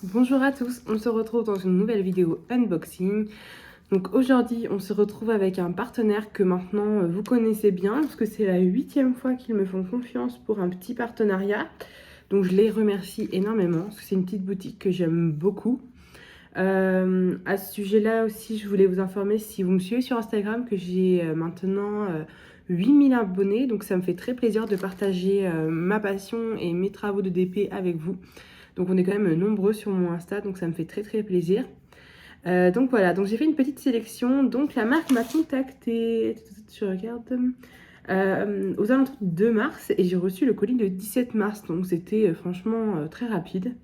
Bonjour à tous, on se retrouve dans une nouvelle vidéo unboxing. Donc aujourd'hui on se retrouve avec un partenaire que maintenant vous connaissez bien parce que c'est la 8e fois qu'ils me font confiance pour un petit partenariat. Donc je les remercie énormément parce que c'est une petite boutique que j'aime beaucoup. À ce sujet-là aussi, je voulais vous informer, si vous me suivez sur Instagram, que j'ai maintenant 8000 abonnés. Donc ça me fait très plaisir de partager ma passion et mes travaux de DP avec vous. Donc on est quand même nombreux sur mon Insta, donc ça me fait très très plaisir. Donc voilà, donc j'ai fait une petite sélection. Donc la marque m'a contactée, je regarde, aux alentours du 2 mars et j'ai reçu le colis le 17 mars. Donc c'était franchement très rapide.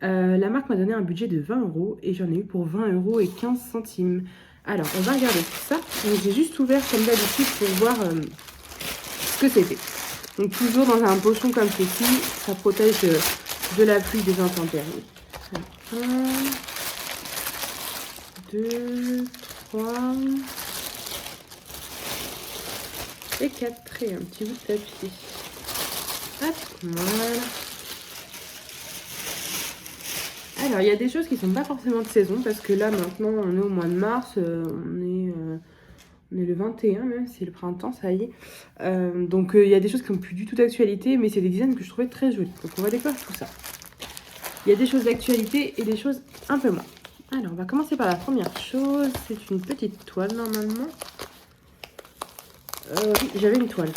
La marque m'a donné un budget de 20 € et j'en ai eu pour 20 € et 15 centimes. Alors on va regarder tout ça. Donc j'ai juste ouvert comme d'habitude pour voir ce que c'était. Donc toujours dans un pochon comme ceci, ça protège de la pluie, des intempéries. 1, 2, 3 et 4 et un petit bout de papier. Hop, voilà. Alors il y a des choses qui sont pas forcément de saison parce que là maintenant on est au mois de mars, on est le 21 même, c'est le printemps, ça y est. Donc il y a des choses qui n'ont plus du tout d'actualité, mais c'est des designs que je trouvais très jolis. Donc on va découvrir tout ça. Il y a des choses d'actualité et des choses un peu moins. Alors, on va commencer par la première chose. C'est une petite toile, normalement. Oui, j'avais une toile.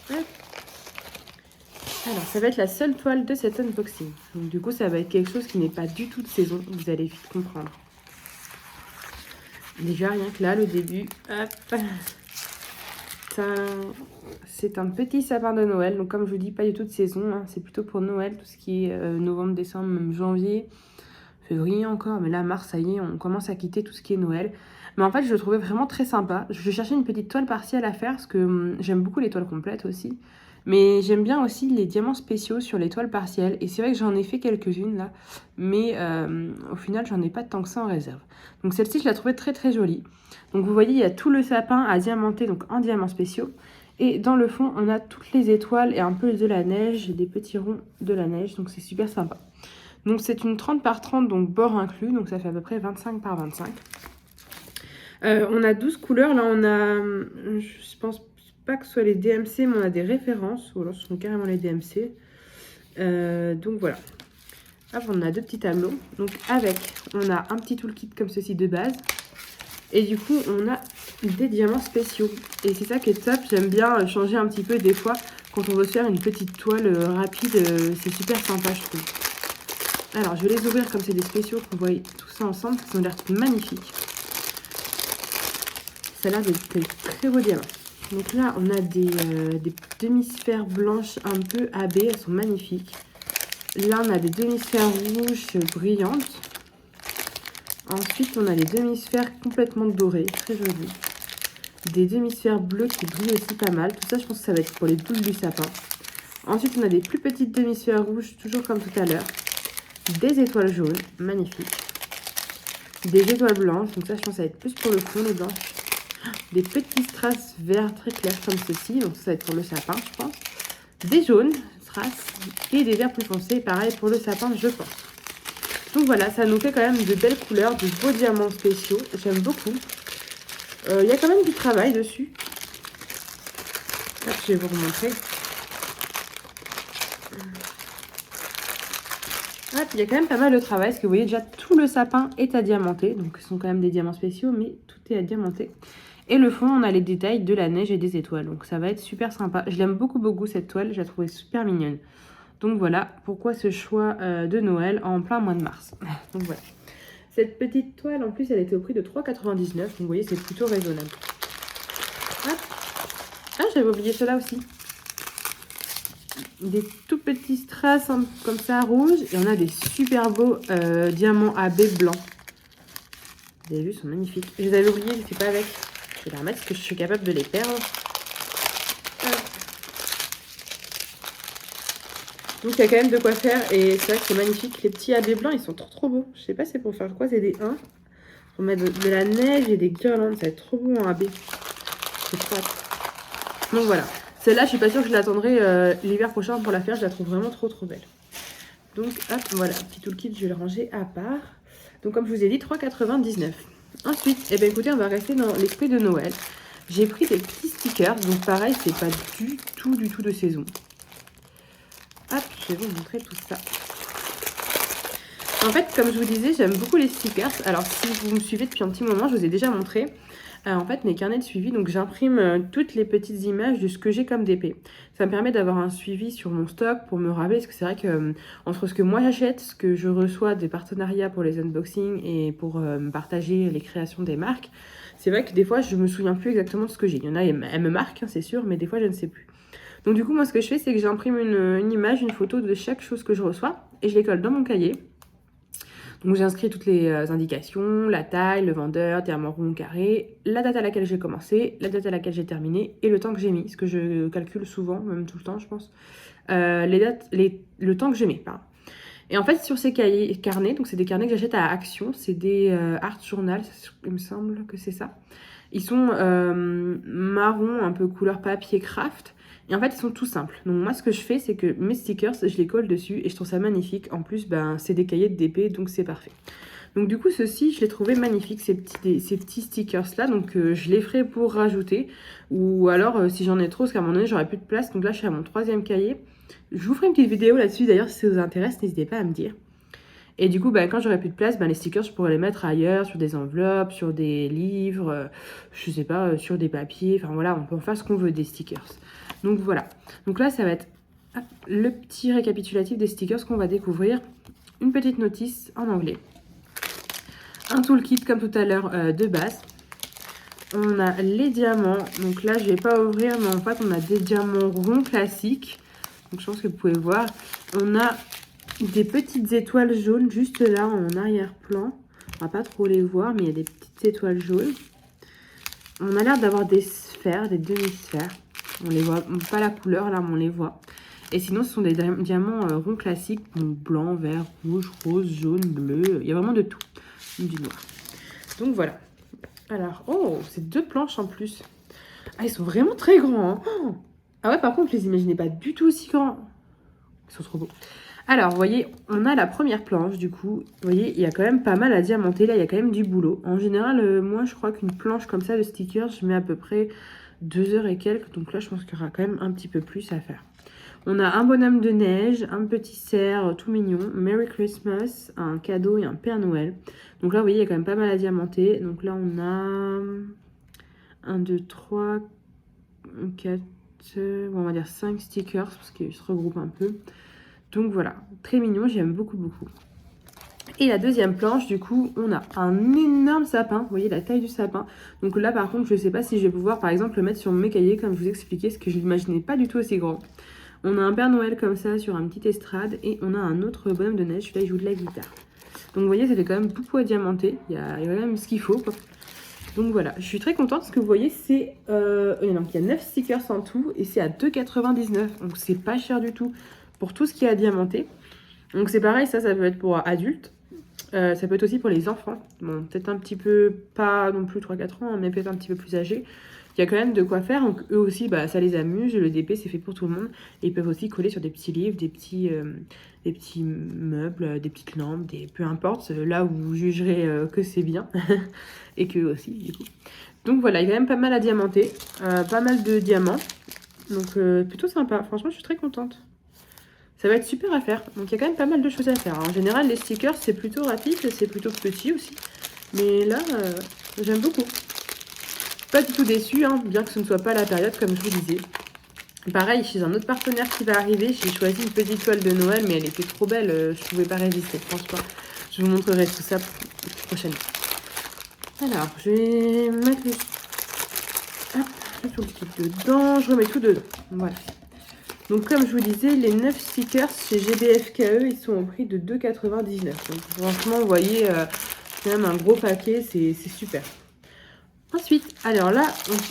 Hop. Alors, ça va être la seule toile de cet unboxing. Donc, du coup, ça va être quelque chose qui n'est pas du tout de saison. Vous allez vite comprendre. Déjà, rien que là, le début. Hop. C'est un petit sapin de Noël. Donc, comme je vous dis, pas du tout de saison. Hein. C'est plutôt pour Noël, tout ce qui est novembre, décembre, même janvier. Février encore, mais là, mars, ça y est, on commence à quitter tout ce qui est Noël. Mais en fait, je le trouvais vraiment très sympa. Je cherchais une petite toile partielle à faire, parce que j'aime beaucoup les toiles complètes aussi. Mais j'aime bien aussi les diamants spéciaux sur les toiles partielles. Et c'est vrai que j'en ai fait quelques-unes, là. Mais au final, j'en ai pas tant que ça en réserve. Donc celle-ci, je la trouvais très très jolie. Donc vous voyez, il y a tout le sapin à diamanter, donc en diamants spéciaux. Et dans le fond, on a toutes les étoiles et un peu de la neige, des petits ronds de la neige. Donc c'est super sympa. Donc c'est une 30 par 30, donc bord inclus, donc ça fait à peu près 25 par 25. On a 12 couleurs, là on a, je pense pas que ce soit les DMC, mais on a des références, ou alors ce sont carrément les DMC. Donc voilà. Hop, on a deux petits tableaux. Donc avec, on a un petit toolkit comme ceci de base. Et du coup, on a des diamants spéciaux. Et c'est ça qui est top, j'aime bien changer un petit peu des fois. Quand on veut se faire une petite toile rapide, c'est super sympa je trouve. Alors, je vais les ouvrir comme c'est des spéciaux, qu'on voit tout ça ensemble. Ils ont l'air magnifiques. Ça a l'air d'être des très beaux diamants. Donc là, on a des demi-sphères blanches un peu AB. Elles sont magnifiques. Là, on a des demi-sphères rouges brillantes. Ensuite, on a les demi-sphères complètement dorées. Très jolies. Des demi-sphères bleues qui brillent aussi pas mal. Tout ça, je pense que ça va être pour les boules du sapin. Ensuite, on a des plus petites demi-sphères rouges, toujours comme tout à l'heure. Des étoiles jaunes, magnifiques. Des étoiles blanches, donc ça je pense que ça va être plus pour le fond, les blanches. Des petits strass verts très clairs comme ceci, donc ça va être pour le sapin je pense. Des jaunes strass et des verts plus foncés, pareil pour le sapin je pense. Donc voilà, ça nous fait quand même de belles couleurs, de beaux diamants spéciaux, j'aime beaucoup. Il y a quand même du travail dessus. Là, je vais vous remontrer. Ah, puis il y a quand même pas mal de travail, parce que vous voyez déjà tout le sapin est à diamanter, donc ce sont quand même des diamants spéciaux, mais tout est à diamanter. Et le fond, on a les détails de la neige et des étoiles, donc ça va être super sympa. Je l'aime beaucoup beaucoup cette toile, je la trouvais super mignonne. Donc voilà, pourquoi ce choix de Noël en plein mois de mars. Donc voilà. Cette petite toile, en plus, elle était au prix de 3,99 €, donc vous voyez, c'est plutôt raisonnable. Hop. Ah, j'avais oublié cela aussi. Des tout petits strass comme ça rouge et on a des super beaux diamants AB blancs. Vous avez vu, ils sont magnifiques. Je les avais oubliés, je ne sais pas avec. Je vais les remettre parce que je suis capable de les perdre. Donc il y a quand même de quoi faire et c'est vrai que c'est magnifique. Les petits AB blancs, ils sont trop beaux. Je sais pas c'est pour faire quoi, c'est des 1. Pour mettre de la neige et des guirlandes, ça va être trop beau en AB. C'est trop hâte. Donc voilà. Celle-là, je suis pas sûre que je l'attendrai l'hiver prochain pour la faire. Je la trouve vraiment trop belle. Donc hop, voilà, petit toolkit, je vais le ranger à part. Donc comme je vous ai dit, 3,99. Ensuite, eh bien écoutez, on va rester dans l'esprit de Noël. J'ai pris des petits stickers, donc pareil, c'est pas du tout de saison. Hop, je vais vous montrer tout ça. En fait, comme je vous disais, j'aime beaucoup les stickers. Alors, si vous me suivez depuis un petit moment, je vous ai déjà montré en fait mes carnets de suivi. Donc, j'imprime toutes les petites images de ce que j'ai comme DP. Ça me permet d'avoir un suivi sur mon stock pour me rappeler. Parce que c'est vrai que entre ce que moi j'achète, ce que je reçois des partenariats pour les unboxings et pour me partager les créations des marques, c'est vrai que des fois, je me souviens plus exactement de ce que j'ai. Il y en a, elles me marquent, hein, c'est sûr, mais des fois, je ne sais plus. Donc, du coup, moi, ce que je fais, c'est que j'imprime une image, une photo de chaque chose que je reçois et je les colle dans mon cahier. Donc j'inscris toutes les indications, la taille, le vendeur, diamant rond, carré, la date à laquelle j'ai commencé, la date à laquelle j'ai terminé et le temps que j'ai mis, ce que je calcule souvent, même tout le temps je pense, le temps que je mets, pardon. Et en fait sur ces carnets, donc c'est des carnets que j'achète à Action, c'est des Art Journal, il me semble que c'est ça. Ils sont marron, un peu couleur papier craft. Et en fait, ils sont tout simples. Donc moi, ce que je fais, c'est que mes stickers, je les colle dessus et je trouve ça magnifique. En plus, ben, c'est des cahiers de DP, donc c'est parfait. Donc du coup, ceux-ci, je les trouvais magnifiques, ces petits stickers-là. Donc je les ferai pour rajouter. Ou alors, si j'en ai trop, parce qu'à un moment donné, j'aurai plus de place. Donc là, je suis à mon 3e cahier. Je vous ferai une petite vidéo là-dessus. D'ailleurs, si ça vous intéresse, n'hésitez pas à me dire. Et du coup, bah, quand j'aurai plus de place, bah, les stickers, je pourrais les mettre ailleurs, sur des enveloppes, sur des livres, je sais pas, sur des papiers. Enfin voilà, on peut en faire ce qu'on veut des stickers. Donc voilà. Donc là, ça va être le petit récapitulatif des stickers qu'on va découvrir. Une petite notice en anglais. Un toolkit comme tout à l'heure de base. On a les diamants. Donc là, je vais pas ouvrir, mais en fait, on a des diamants ronds classiques. Donc je pense que vous pouvez voir. On a des petites étoiles jaunes juste là en arrière-plan. On va pas trop les voir, mais il y a des petites étoiles jaunes. On a l'air d'avoir des sphères, des demi-sphères. On les voit pas la couleur là, mais on les voit. Et sinon, ce sont des diamants ronds classiques, donc blanc, vert, rouge, rose, jaune, bleu. Il y a vraiment de tout, du noir. Donc voilà. Alors, oh, c'est 2 planches en plus. Ah, ils sont vraiment très grands. Hein. Oh. Ah ouais, par contre, je les imaginais pas du tout aussi grands. Ils sont trop beaux. Alors, vous voyez, on a la première planche, du coup. Vous voyez, il y a quand même pas mal à diamanter. Là, il y a quand même du boulot. En général, moi, je crois qu'une planche comme ça de stickers, je mets à peu près 2 heures et quelques. Donc là, je pense qu'il y aura quand même un petit peu plus à faire. On a un bonhomme de neige, un petit cerf tout mignon, Merry Christmas, un cadeau et un Père Noël. Donc là, vous voyez, il y a quand même pas mal à diamanter. Donc là, on a 1, 2, 3, 4, on va dire 5 stickers, parce qu'ils se regroupent un peu. Donc voilà, très mignon, j'aime beaucoup. Et la deuxième planche, du coup, on a un énorme sapin. Vous voyez la taille du sapin. Donc là, par contre, je ne sais pas si je vais pouvoir, par exemple, le mettre sur mes cahiers, comme je vous expliquais, parce que je ne l'imaginais pas du tout aussi grand. On a un Père Noël comme ça, sur un petit estrade. Et on a un autre bonhomme de neige, celui-là, il joue de la guitare. Donc vous voyez, ça fait quand même beaucoup à diamanter. Il y a quand même ce qu'il faut, quoi. Donc voilà, je suis très contente parce que vous voyez, c'est il y a 9 stickers en tout et c'est à 2,99 €. Donc c'est pas cher du tout pour tout ce qui est à diamanter. Donc c'est pareil, ça peut être pour adultes. Ça peut être aussi pour les enfants. Bon, peut-être un petit peu, pas non plus 3-4 ans, mais peut-être un petit peu plus âgés. Il y a quand même de quoi faire. Donc eux aussi, bah, ça les amuse. Le DP, c'est fait pour tout le monde. Et ils peuvent aussi coller sur des petits livres, des petits meubles, des petites lampes, peu importe. Là où vous jugerez que c'est bien. Et qu'eux aussi, du coup. Donc voilà, il y a quand même pas mal à diamanter. Pas mal de diamants. Donc plutôt sympa. Franchement, je suis très contente. Ça va être super à faire. Donc il y a quand même pas mal de choses à faire. En général, les stickers, c'est plutôt rapide, c'est plutôt petit aussi. Mais là, j'aime beaucoup. Pas du tout déçue, hein, bien que ce ne soit pas la période, comme je vous disais. Pareil, chez un autre partenaire qui va arriver, j'ai choisi une petite toile de Noël, mais elle était trop belle, je ne pouvais pas résister, franchement. Je vous montrerai tout ça prochainement. Alors, je vais mettre le toolkit dedans, je remets tout dedans. Voilà. Donc comme je vous disais, les 9 stickers chez GBFKE, ils sont au prix de 2,99 €. Donc franchement, vous voyez, c'est même un gros paquet, c'est super. Ensuite, alors là,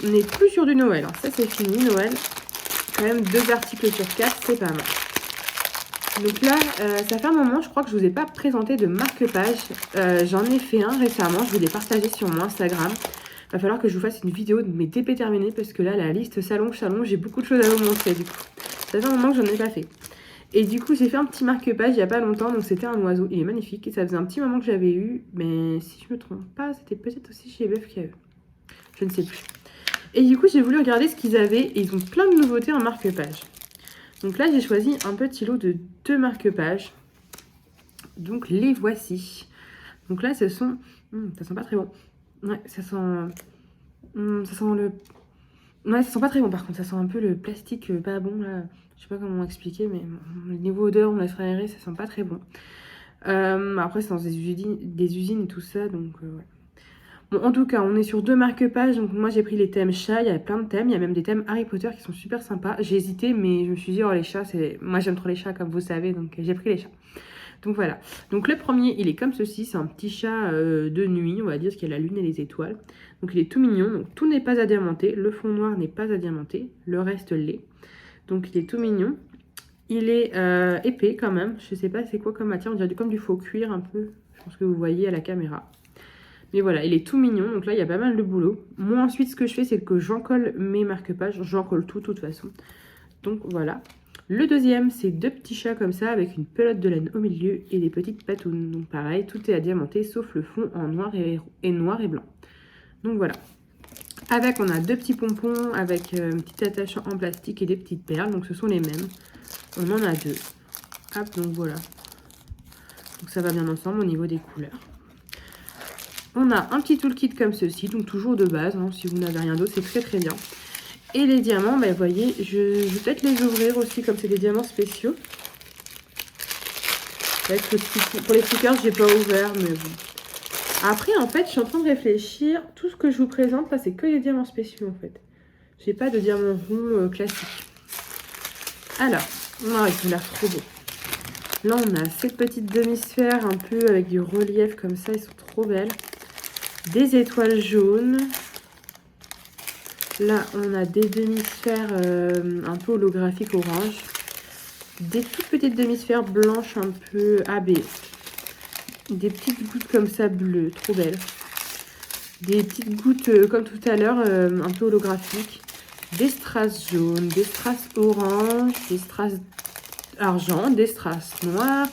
on n'est plus sur du Noël. Hein. Ça, c'est fini, Noël. Quand même 2 articles sur 4, c'est pas mal. Donc là, ça fait un moment, je crois que je ne vous ai pas présenté de marque-page. J'en ai fait un récemment, je vous l'ai partagé sur mon Instagram. Il va falloir que je vous fasse une vidéo de mes DP terminés parce que là, la liste s'allonge, j'ai beaucoup de choses à vous montrer du coup. Ça fait un moment que j'en ai pas fait. Et du coup, j'ai fait un petit marque-page il n'y a pas longtemps, donc c'était un oiseau. Il est magnifique et ça faisait un petit moment que j'avais eu, mais si je me trompe pas, c'était peut-être aussi chez BFKE. Je ne sais plus. Et du coup, j'ai voulu regarder ce qu'ils avaient et ils ont plein de nouveautés en marque-page. Donc là, j'ai choisi un petit lot de 2 marque-pages. Donc les voici. Donc là, ce sont... ça sent pas très bon. Ouais, ça sent... ça sent le... Ouais, ça sent pas très bon par contre. Ça sent un peu le plastique pas bon là. Je sais pas comment expliquer, mais le niveau odeur, on laisse aérer, ça sent pas très bon. Après, c'est dans des usines et tout ça, donc ouais. Bon, en tout cas, on est sur 2 marque-pages. Donc moi, j'ai pris les thèmes chats. Il y a plein de thèmes. Il y a même des thèmes Harry Potter qui sont super sympas. J'ai hésité, mais je me suis dit, oh, les chats, c'est... Moi, j'aime trop les chats, comme vous savez, donc j'ai pris les chats. Donc voilà. Donc le premier, il est comme ceci. C'est un petit chat de nuit, on va dire, qui a la lune et les étoiles. Donc il est tout mignon. Donc tout n'est pas à diamanter. Le fond noir n'est pas à diamanter. Le reste l'est. Donc il est tout mignon. Il est épais quand même. Je sais pas c'est quoi comme matière. On dirait comme du faux cuir un peu. Je pense que vous voyez à la caméra. Mais voilà, il est tout mignon. Donc là, il y a pas mal de boulot. Moi, ensuite, ce que je fais, c'est que j'encolle mes marque-pages. J'encolle tout, de toute façon. Donc voilà. Le deuxième, c'est 2 petits chats comme ça, avec une pelote de laine au milieu et des petites patounes. Donc pareil, tout est à diamanter, sauf le fond en noir et blanc. Donc voilà. Avec, on a 2 petits pompons avec un petit attachant en plastique et des petites perles. Donc ce sont les mêmes. On en a 2. Hop, donc voilà. Donc ça va bien ensemble au niveau des couleurs. On a un petit toolkit comme ceci, donc toujours de base. Hein, si vous n'avez rien d'autre, c'est très très bien. Et les diamants, bah, vous voyez, je vais peut-être les ouvrir aussi comme c'est des diamants spéciaux. Avec pour les stickers, j'ai pas ouvert, mais bon. Après, en fait, je suis en train de réfléchir. Tout ce que je vous présente, là, c'est que les diamants spéciaux, en fait. J'ai pas de diamants ronds classiques. Alors, ils ont l'air trop beaux. Là, on a ces petites demi-sphères un peu avec du relief comme ça. Ils sont trop belles. Des étoiles jaunes. Là, on a des demi-sphères un peu holographiques orange. Des toutes petites demi-sphères blanches un peu AB. Des petites gouttes comme ça bleues, trop belles. Des petites gouttes comme tout à l'heure, un peu holographiques. Des strass jaunes, des strass orange, des strass argent, des strass noirs,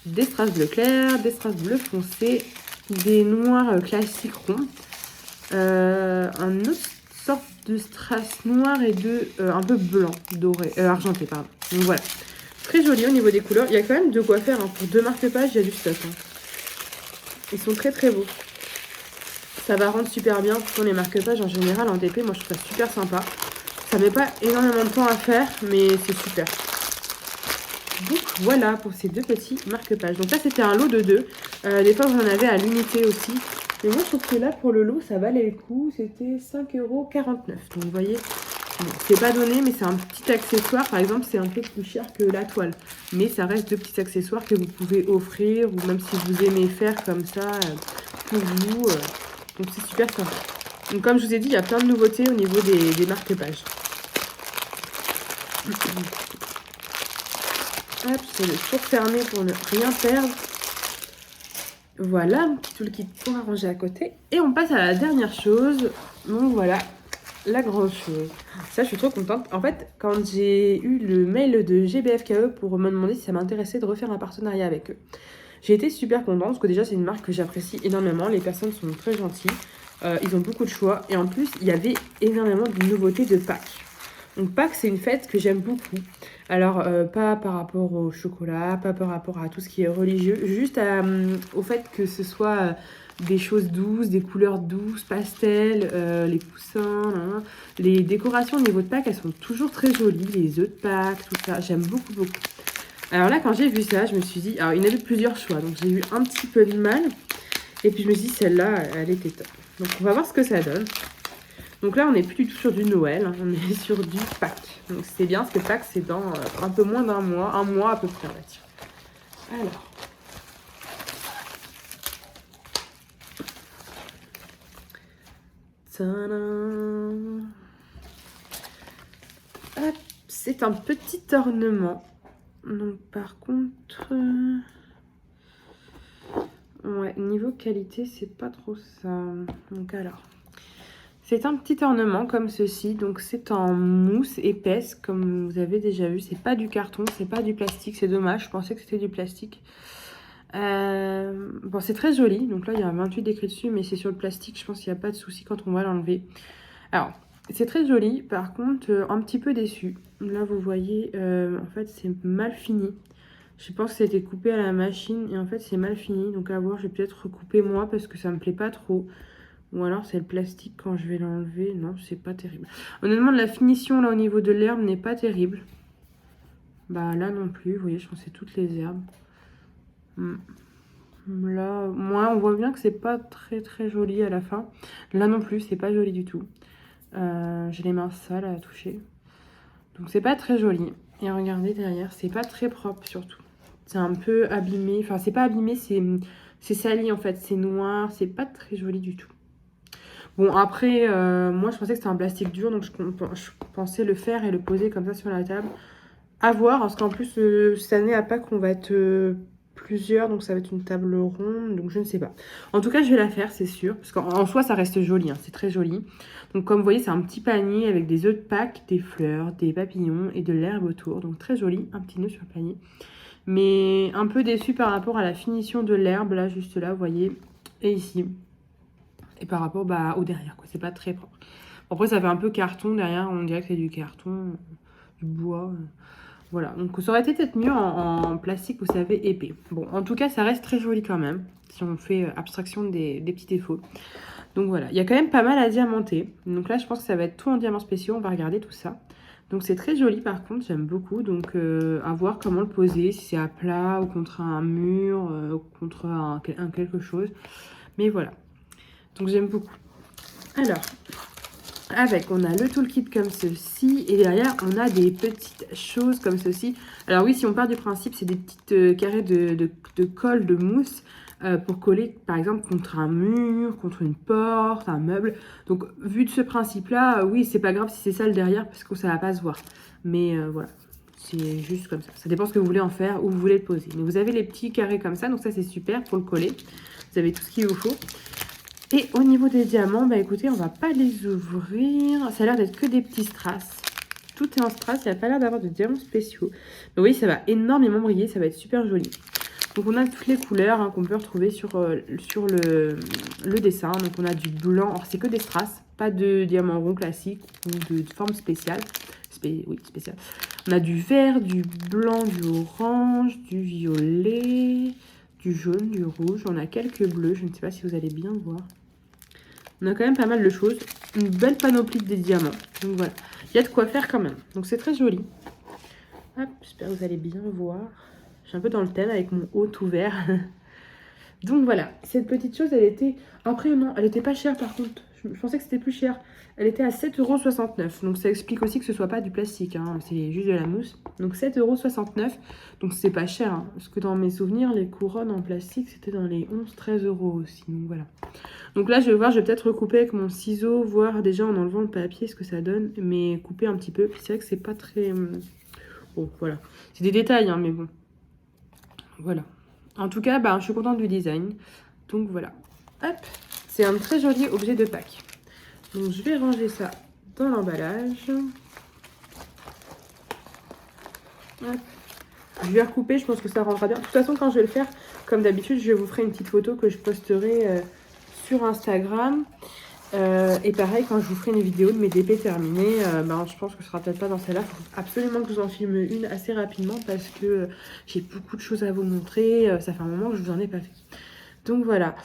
des strass bleu clair, des strass bleu foncé, des noirs classiques ronds. Un autre sorte de strass noir et de un peu blanc, doré, argenté, pardon. Donc voilà. Très joli au niveau des couleurs. Il y a quand même de quoi faire. Hein. Pour 2 marque-pages, il y a du stock. Hein. Ils sont très très beaux. Ça va rendre super bien. Pour les marque-pages en général en TP, moi je trouve ça super sympa. Ça met pas énormément de temps à faire, mais c'est super. Donc voilà pour ces 2 petits marque-pages. Donc là c'était un lot de 2. Des fois j'en avais à l'unité aussi. Mais moi je trouve que là pour le lot ça valait le coup. C'était 5,49 €. Donc vous voyez, bon, c'est pas donné, mais c'est un petit accessoire. Par exemple, c'est un peu plus cher que la toile. Mais ça reste 2 petits accessoires que vous pouvez offrir. Ou même si vous aimez faire comme ça pour vous. Donc c'est super sympa. Donc comme je vous ai dit, il y a plein de nouveautés au niveau des marque-pages. Hop, c'est le tour fermé pour ne rien perdre. Voilà, un petit toolkit pour arranger à côté. Et on passe à la dernière chose. Donc voilà, la grosse chose. Ça, je suis trop contente. En fait, quand j'ai eu le mail de GBFKE pour me demander si ça m'intéressait de refaire un partenariat avec eux, j'ai été super contente parce que déjà, c'est une marque que j'apprécie énormément. Les personnes sont très gentilles. Ils ont beaucoup de choix. Et en plus, il y avait énormément de nouveautés de Pâques. Donc Pâques, c'est une fête que j'aime beaucoup. Alors, pas par rapport au chocolat, pas par rapport à tout ce qui est religieux, juste au fait que ce soit des choses douces, des couleurs douces, pastel, les coussins, hein. Les décorations au niveau de Pâques, elles sont toujours très jolies, les œufs de Pâques, tout ça, j'aime beaucoup, beaucoup. Alors là, quand j'ai vu ça, je me suis dit, alors il y en avait plusieurs choix, donc j'ai eu un petit peu de mal, et puis je me suis dit, celle-là, elle était top. Donc on va voir ce que ça donne. Donc là, on n'est plus du tout sur du Noël, hein, on est sur du Pâques. Donc c'est bien, parce que Pâques, c'est dans un peu moins d'un mois, un mois à peu près, on va dire. Alors. Tadam. Hop, c'est un petit ornement. Donc par contre... ouais, niveau qualité, c'est pas trop ça. Donc alors... C'est un petit ornement comme ceci, donc c'est en mousse épaisse, comme vous avez déjà vu. C'est pas du carton, c'est pas du plastique, c'est dommage, je pensais que c'était du plastique. Bon, c'est très joli, donc là il y a un 28 écrit dessus, mais c'est sur le plastique, je pense qu'il n'y a pas de souci quand on va l'enlever. Alors, c'est très joli, par contre, un petit peu déçu. Là, vous voyez, en fait, c'est mal fini. Je pense que ça a été coupé à la machine, et en fait, c'est mal fini, donc à voir, je vais peut-être recouper moi, parce que ça me plaît pas trop. Ou alors c'est le plastique quand je vais l'enlever. Non, c'est pas terrible. Honnêtement, la finition là au niveau de l'herbe n'est pas terrible. Bah là non plus, vous voyez, je pense que c'est toutes les herbes. Là, moi, on voit bien que c'est pas très joli à la fin. Là non plus, c'est pas joli du tout. J'ai les mains sales à toucher. Donc c'est pas très joli. Et regardez derrière, c'est pas très propre surtout. C'est un peu abîmé. Enfin, c'est pas abîmé, c'est sali en fait. C'est noir, c'est pas très joli du tout. Bon, après, moi, je pensais que c'était un plastique dur, donc je pensais le faire et le poser comme ça sur la table. À voir, parce qu'en plus, cette année à Pâques, on va être plusieurs, donc ça va être une table ronde, donc je ne sais pas. En tout cas, je vais la faire, c'est sûr, parce qu'en soi, ça reste joli, hein, c'est très joli. Donc, comme vous voyez, c'est un petit panier avec des œufs de Pâques, des fleurs, des papillons et de l'herbe autour. Donc, très joli, un petit nœud sur le panier. Mais un peu déçu par rapport à la finition de l'herbe, là, juste là, vous voyez, et ici. Et par rapport au derrière, quoi. C'est pas très propre. Après, ça fait un peu carton derrière. On dirait que c'est du carton, du bois. Voilà. Donc, ça aurait été peut-être mieux en plastique, vous savez, épais. Bon, en tout cas, ça reste très joli quand même. Si on fait abstraction des petits défauts. Donc, voilà. Il y a quand même pas mal à diamanter. Donc là, je pense que ça va être tout en diamants spéciaux. On va regarder tout ça. Donc, c'est très joli par contre. J'aime beaucoup. Donc, à voir comment le poser. Si c'est à plat ou contre un mur, contre un quelque chose. Mais voilà. Donc j'aime beaucoup. Alors, on a le toolkit comme ceci. Et derrière, on a des petites choses comme ceci. Alors oui, si on part du principe, c'est des petites carrés de colle, de mousse. Pour coller, par exemple, contre un mur, contre une porte, un meuble. Donc, vu de ce principe-là, oui, c'est pas grave si c'est sale derrière, parce que ça va pas se voir. Mais voilà, c'est juste comme ça. Ça dépend ce que vous voulez en faire, où vous voulez le poser. Mais vous avez les petits carrés comme ça, donc ça, c'est super pour le coller. Vous avez tout ce qu'il vous faut. Et au niveau des diamants, bah écoutez, on va pas les ouvrir. Ça a l'air d'être que des petits strass. Tout est en strass, il n'y a pas l'air d'avoir de diamants spéciaux. Mais oui, ça va énormément briller, ça va être super joli. Donc on a toutes les couleurs qu'on peut retrouver sur le dessin. Donc on a du blanc, alors c'est que des strass, pas de diamants ronds classiques ou de forme spéciale. Oui, spéciale. On a du vert, du blanc, du orange, du violet, du jaune, du rouge. On a quelques bleus, je ne sais pas si vous allez bien voir. On a quand même pas mal de choses. Une belle panoplie des diamants. Donc voilà, il y a de quoi faire quand même. Donc c'est très joli. Hop, j'espère que vous allez bien voir. Je suis un peu dans le thème avec mon haut tout vert. Donc voilà, cette petite chose, elle était... Après, non, elle était pas chère par contre. Je pensais que c'était plus cher. Elle était à 7,69 €. Donc ça explique aussi que ce soit pas du plastique. Hein. C'est juste de la mousse. Donc 7,69 €. Donc c'est pas cher. Hein. Parce que dans mes souvenirs, les couronnes en plastique, c'était dans les 11-13 € aussi. Donc voilà. Donc là, je vais voir, je vais peut-être recouper avec mon ciseau, voir déjà en enlevant le papier ce que ça donne. Mais couper un petit peu. C'est vrai que c'est pas très... Bon, voilà. C'est des détails, hein, mais bon. Voilà. En tout cas, je suis contente du design. Donc voilà. Hop. C'est un très joli objet de Pâques. Donc je vais ranger ça dans l'emballage. Hop. Je vais recouper, je pense que ça rendra bien. De toute façon, quand je vais le faire, comme d'habitude, je vous ferai une petite photo que je posterai sur Instagram. Et pareil, quand je vous ferai une vidéo de mes DP terminés, je pense que ce sera peut-être pas dans celle-là. Il faut absolument que je vous en filme une assez rapidement parce que j'ai beaucoup de choses à vous montrer. Ça fait un moment que je vous en ai pas fait. Donc voilà.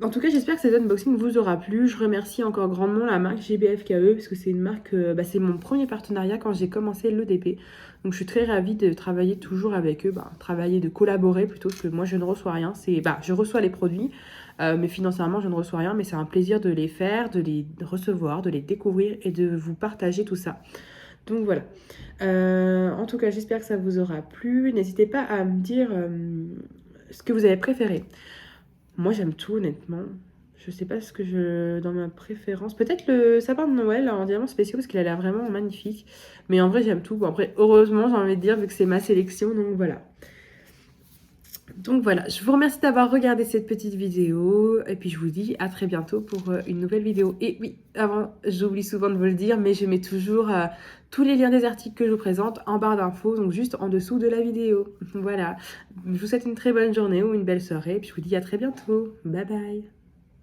En tout cas, j'espère que cet unboxing vous aura plu. Je remercie encore grandement la marque GBFKE parce que c'est une marque, c'est mon premier partenariat quand j'ai commencé le DP. Donc je suis très ravie de travailler toujours avec eux, de collaborer plutôt que moi je ne reçois rien. Je reçois les produits, mais financièrement je ne reçois rien, mais c'est un plaisir de les faire, de les recevoir, de les découvrir et de vous partager tout ça. Donc voilà. En tout cas, j'espère que ça vous aura plu. N'hésitez pas à me dire ce que vous avez préféré. Moi, j'aime tout, honnêtement. Je sais pas ce que dans ma préférence. Peut-être le sapin de Noël en diamants spéciaux parce qu'il a l'air vraiment magnifique. Mais en vrai, j'aime tout. Bon, après, heureusement, j'ai envie de dire, vu que c'est ma sélection. Donc voilà. Donc voilà, je vous remercie d'avoir regardé cette petite vidéo et puis je vous dis à très bientôt pour une nouvelle vidéo. Et oui, avant, j'oublie souvent de vous le dire, mais je mets toujours tous les liens des articles que je vous présente en barre d'infos, donc juste en dessous de la vidéo. Voilà, je vous souhaite une très bonne journée ou une belle soirée et puis je vous dis à très bientôt. Bye bye.